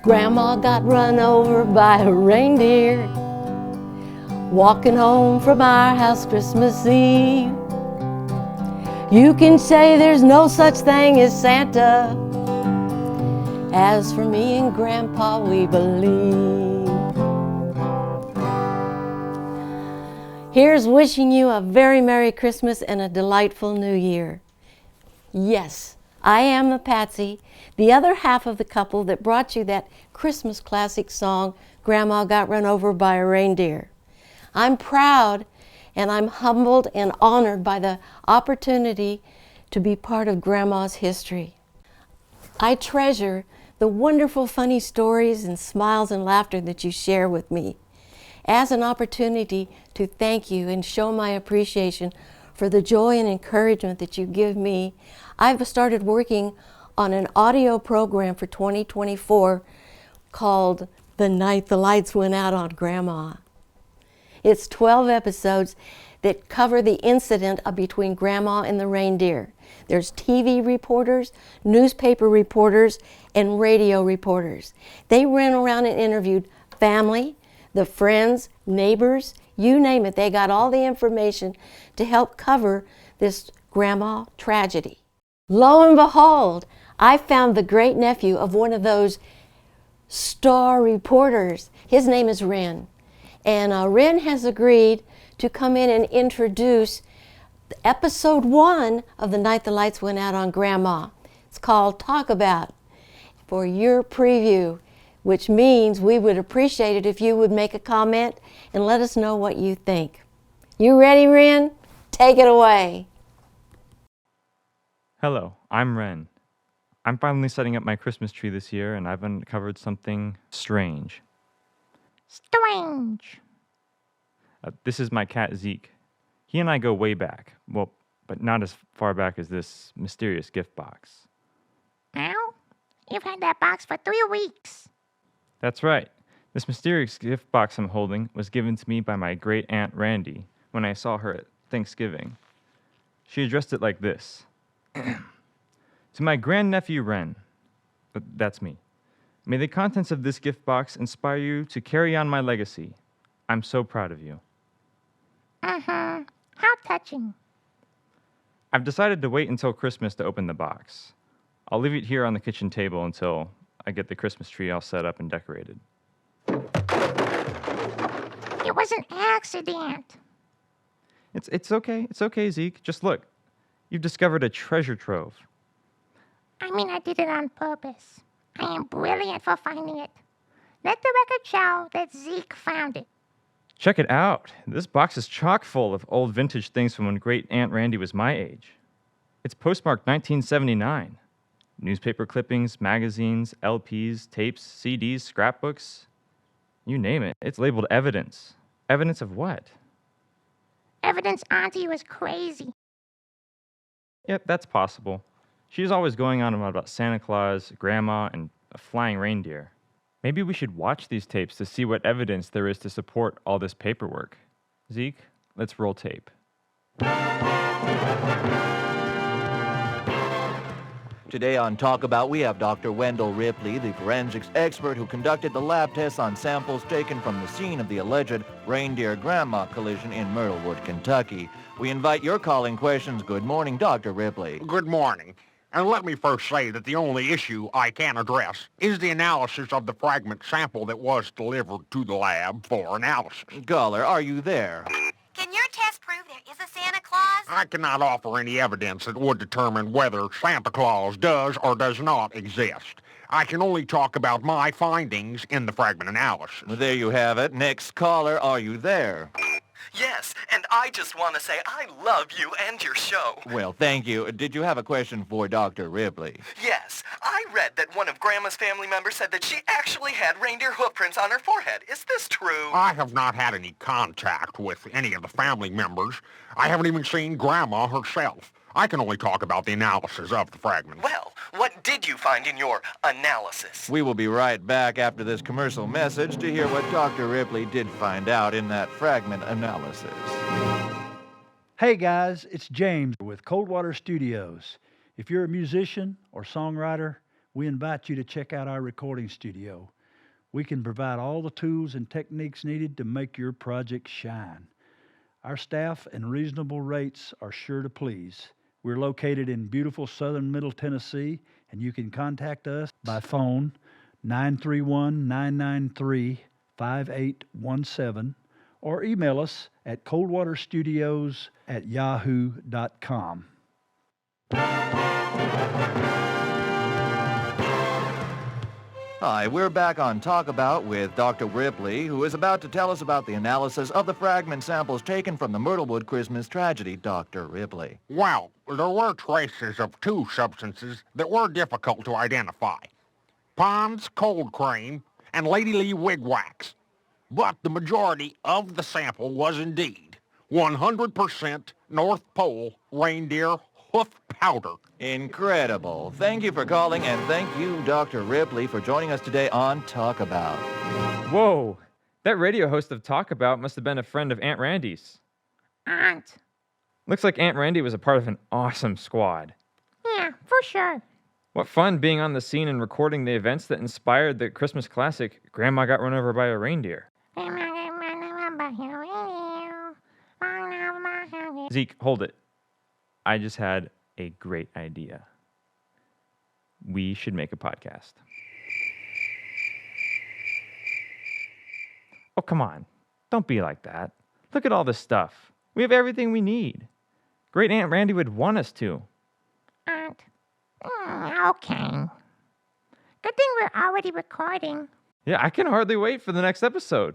Grandma got run over by a reindeer walking home from our house Christmas Eve. You can say there's no such thing as Santa. As for me and Grandpa, we believe. Here's wishing you a very Merry Christmas and a delightful New Year. Yes, I am the Patsy, the other half of the couple that brought you that Christmas classic song, Grandma Got Run Over by a Reindeer. I'm proud and I'm humbled and honored by the opportunity to be part of Grandma's history. I treasure the wonderful funny stories and smiles and laughter that you share with me as an opportunity to thank you and show my appreciation for the joy and encouragement that you give me. I've started working on an audio program for 2024 called The Night the Lights Went Out on Grandma. It's 12 episodes that cover the incident between Grandma and the reindeer. There's TV reporters, newspaper reporters, and radio reporters. They ran around and interviewed family, the friends, neighbors, you name it. They got all the information to help cover this Grandma tragedy. Lo and behold, I found the great nephew of one of those star reporters. His name is Ren. And Ren has agreed to come in and introduce episode 1 of The Night the Lights Went Out on Grandma. It's called Talk About, for your preview, which means we would appreciate it if you would make a comment and let us know what you think. You ready, Ren? Take it away. Hello, I'm Ren. I'm finally setting up my Christmas tree this year, and I've uncovered something strange. Strange. This is my cat Zeke. He and I go way back. Well, but not as far back as this mysterious gift box. Ow? You've had that box for 3 weeks. That's right. This mysterious gift box I'm holding was given to me by my great aunt Randy when I saw her at Thanksgiving. She addressed it like this. To my grandnephew Ren, that's me. May the contents of this gift box inspire you to carry on my legacy. I'm so proud of you. How touching. I've decided to wait until Christmas to open the box. I'll leave it here on the kitchen table until I get the Christmas tree all set up and decorated. It was an accident. It's okay. It's okay, Zeke. Just look. You've discovered a treasure trove. I mean, I did it on purpose. I am brilliant for finding it. Let the record show that Zeke found it. Check it out. This box is chock full of old vintage things from when great Aunt Randy was my age. It's postmarked 1979. Newspaper clippings, magazines, LPs, tapes, CDs, scrapbooks. You name it. It's labeled evidence. Evidence of what? Evidence Auntie was crazy. Yep, that's possible. She's always going on about Santa Claus, Grandma, and a flying reindeer. Maybe we should watch these tapes to see what evidence there is to support all this paperwork. Zeke, let's roll tape. Today on Talk About, we have Dr. Wendell Ripley, the forensics expert who conducted the lab tests on samples taken from the scene of the alleged reindeer grandma collision in Myrtlewood, Kentucky. We invite your calling questions. Good morning, Dr. Ripley. Good morning. And let me first say that the only issue I can address is the analysis of the fragment sample that was delivered to the lab for analysis. Caller, are you there? Can your test prove there is a Santa Claus? I cannot offer any evidence that would determine whether Santa Claus does or does not exist. I can only talk about my findings in the fragment analysis. Well, there you have it. Next caller, are you there? Yes, and I just want to say I love you and your show. Well, thank you. Did you have a question for Dr. Ripley? Yes, I read that one of Grandma's family members said that she actually had reindeer hoof prints on her forehead. Is this true? I have not had any contact with any of the family members. I haven't even seen Grandma herself. I can only talk about the analysis of the fragment. Well, what did you find in your analysis? We will be right back after this commercial message to hear what Dr. Ripley did find out in that fragment analysis. Hey guys, it's James with Coldwater Studios. If you're a musician or songwriter, we invite you to check out our recording studio. We can provide all the tools and techniques needed to make your project shine. Our staff and reasonable rates are sure to please. We're located in beautiful southern Middle Tennessee, and you can contact us by phone 931-993-5817 or email us at coldwaterstudios@yahoo.com. Hi, we're back on Talk About with Dr. Ripley, who is about to tell us about the analysis of the fragment samples taken from the Myrtlewood Christmas tragedy. Dr. Ripley. Well, there were traces of two substances that were difficult to identify. Pond's cold cream and Lady Lee wigwax. But the majority of the sample was indeed 100% North Pole reindeer hoof powder. Incredible. Thank you for calling, and thank you, Dr. Ripley, for joining us today on Talk About. Whoa, that radio host of Talk About must have been a friend of Aunt Randy's. Aunt. Looks like Aunt Randy was a part of an awesome squad. Yeah, for sure. What fun being on the scene and recording the events that inspired the Christmas classic, Grandma Got Run Over by a Reindeer. Zeke, hold it. I just had a great idea. We should make a podcast. Oh, come on. Don't be like that. Look at all this stuff. We have everything we need. Great Aunt Randy would want us to. Aunt. Okay. Good thing we're already recording. Yeah, I can hardly wait for the next episode.